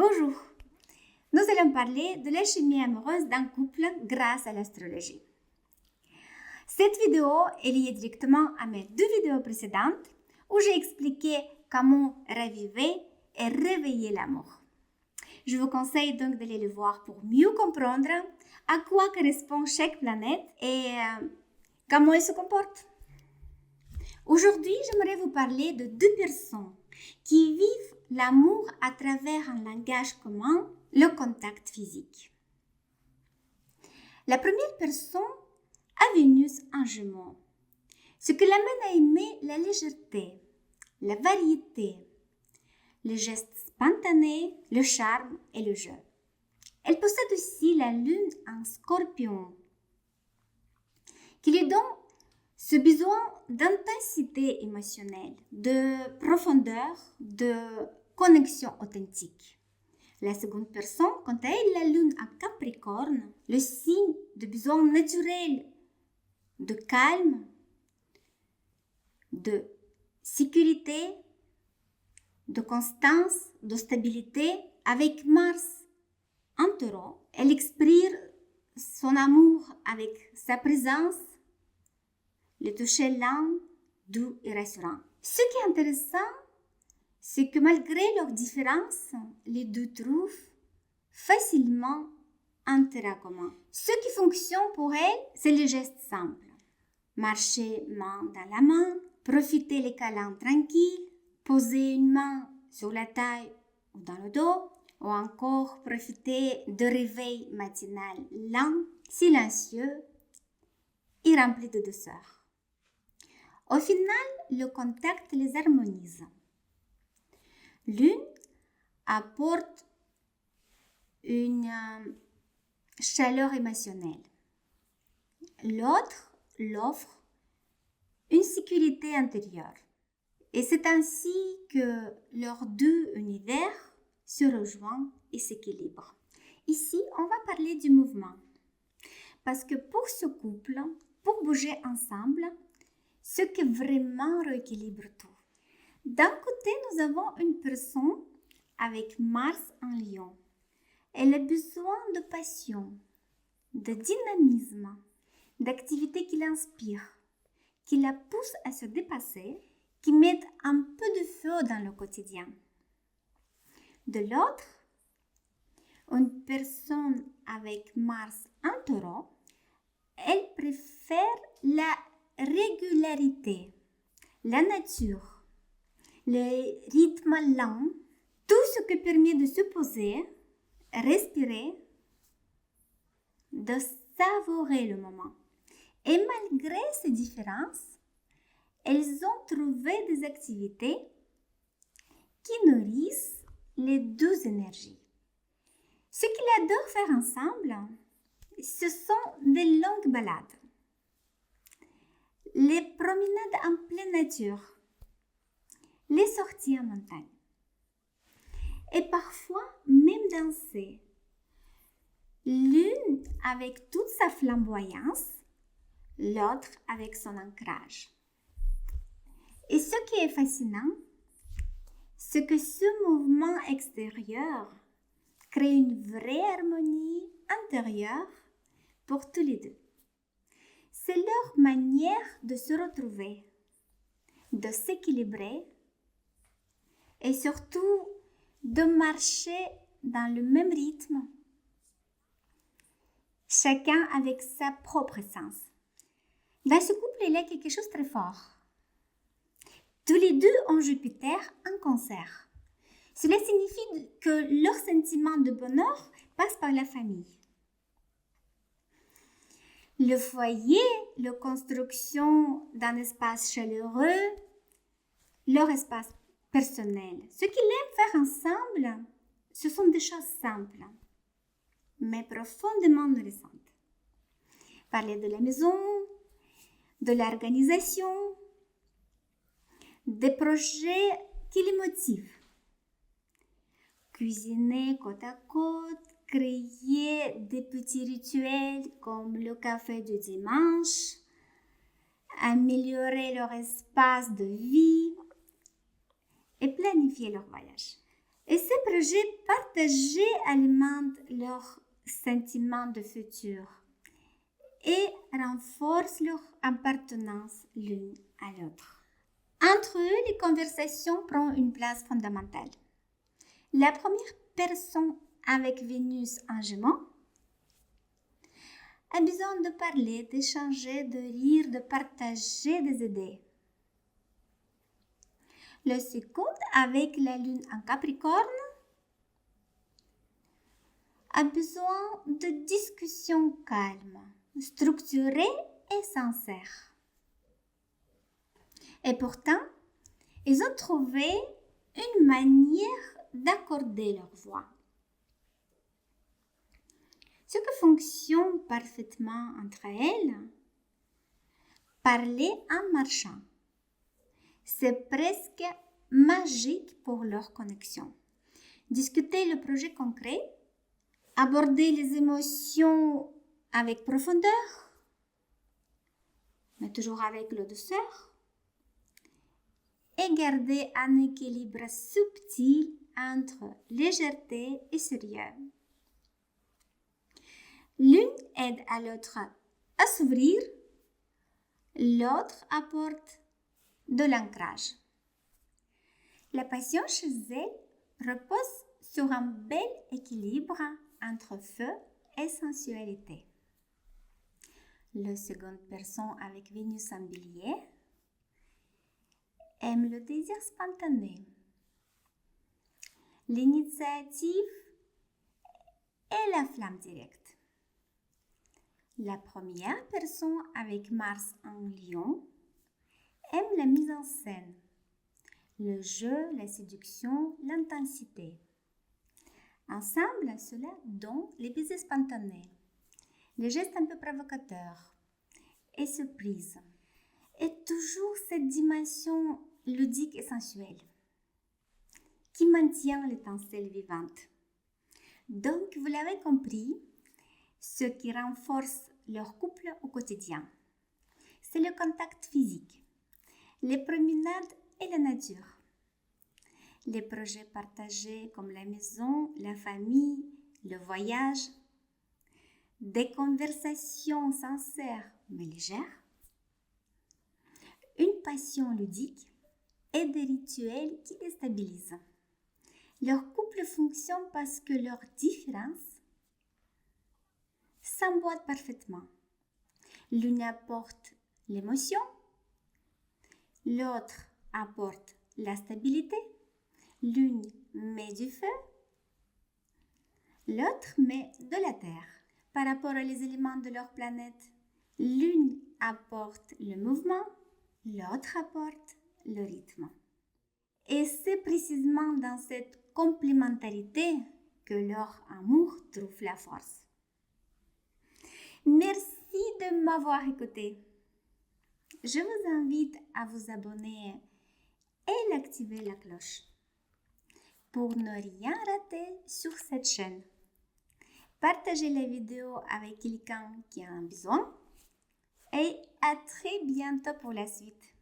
Bonjour, nous allons parler de la chimie amoureuse d'un couple grâce à l'astrologie. Cette vidéo est liée directement à mes deux vidéos précédentes où j'ai expliqué comment raviver et réveiller l'amour. Je vous conseille donc d'aller le voir pour mieux comprendre à quoi correspond chaque planète et comment elle se comporte. Aujourd'hui, j'aimerais vous parler de deux personnes qui vivent l'amour à travers un langage commun, le contact physique. La première personne a Vénus en Gémeaux, ce qui l'amène à aimer la légèreté, la variété, les gestes spontanés, le charme et le jeu. Elle possède aussi la Lune en Scorpion, qui lui donne ce besoin d'intensité émotionnelle, de profondeur, de connexion authentique. La seconde personne, quant à elle, la Lune en Capricorne, le signe de besoin naturel, de calme, de sécurité, de constance, de stabilité. Avec Mars en Taureau, elle exprime son amour avec sa présence, le toucher lent, doux et rassurant. Ce qui est intéressant, c'est que malgré leurs différences, les deux trouvent facilement un terrain commun. Ce qui fonctionne pour elles, c'est les gestes simples. Marcher main dans la main, profiter les câlins tranquilles, poser une main sur la taille ou dans le dos, ou encore profiter de réveil matinal lent, silencieux et rempli de douceur. Au final, le contact les harmonise. L'une apporte une chaleur émotionnelle. L'autre l'offre une sécurité intérieure. Et c'est ainsi que leurs deux univers se rejoignent et s'équilibrent. Ici, on va parler du mouvement. Parce que pour ce couple, pour bouger ensemble, ce qui vraiment rééquilibre tout. D'un côté, nous avons une personne avec Mars en Lion. Elle a besoin de passion, de dynamisme, d'activité qui l'inspire, qui la pousse à se dépasser, qui met un peu de feu dans le quotidien. De l'autre, une personne avec Mars en Taureau, elle préfère la régularité, la nature, le rythme lent, tout ce qui permet de se poser, respirer, de savourer le moment. Et malgré ces différences, elles ont trouvé des activités qui nourrissent les deux énergies. Ce qu'ils adorent faire ensemble, ce sont des longues balades, les promenades en pleine nature, les sorties en montagne et parfois même danser. L'une avec toute sa flamboyance, l'autre avec son ancrage. Et ce qui est fascinant, c'est que ce mouvement extérieur crée une vraie harmonie intérieure pour tous les deux. C'est leur manière de se retrouver, de s'équilibrer et surtout de marcher dans le même rythme, chacun avec sa propre essence. Dans ce couple, il y a quelque chose de très fort. Tous les deux ont Jupiter en Cancer. Cela signifie que leur sentiment de bonheur passe par la famille. Le foyer, la construction d'un espace chaleureux, leur espace personnel. Ce qu'ils aiment faire ensemble, ce sont des choses simples, mais profondément nourrissantes. Parler de la maison, de l'organisation, des projets qui les motivent. Cuisiner côte à côte, créer des petits rituels comme le café du dimanche, améliorer leur espace de vie et planifier leur voyage. Et ces projets partagés alimentent leur sentiment de futur et renforcent leur appartenance l'une à l'autre. Entre eux, les conversations prennent une place fondamentale. La première personne avec Vénus en Gémeaux a besoin de parler, d'échanger, de rire, de partager des idées. Le second, avec la Lune en Capricorne, a besoin de discussions calmes, structurées et sincères. Et pourtant, ils ont trouvé une manière d'accorder leur voix. Ce qui fonctionne parfaitement entre elles, parler en marchant. C'est presque magique pour leur connexion. Discuter le projet concret, aborder les émotions avec profondeur, mais toujours avec le douceur, et garder un équilibre subtil entre légèreté et sérieux. L'une aide à l'autre à s'ouvrir, l'autre apporte de l'ancrage. La passion chez elle repose sur un bel équilibre entre feu et sensualité. La seconde personne avec Vénus en Bélier aime le désir spontané, l'initiative et la flamme directe. La première personne avec Mars en Lion aime la mise en scène, le jeu, la séduction, l'intensité. Ensemble, cela donne les baisers spontanés, les gestes un peu provocateurs et surprises. Et toujours cette dimension ludique et sensuelle qui maintient l'étincelle vivante. Donc, vous l'avez compris, ce qui renforce leur couple au quotidien, c'est le contact physique, les promenades et la nature, les projets partagés comme la maison, la famille, le voyage, des conversations sincères mais légères, une passion ludique et des rituels qui les stabilisent. Leur couple fonctionne parce que leurs différences s'emboîtent parfaitement. L'une apporte l'émotion, l'autre apporte la stabilité, l'une met du feu, l'autre met de la terre. Par rapport aux éléments de leur planète, l'une apporte le mouvement, l'autre apporte le rythme. Et c'est précisément dans cette complémentarité que leur amour trouve la force. Merci de m'avoir écouté. Je vous invite à vous abonner et d'activer la cloche pour ne rien rater sur cette chaîne. Partagez la vidéo avec quelqu'un qui en a besoin et à très bientôt pour la suite.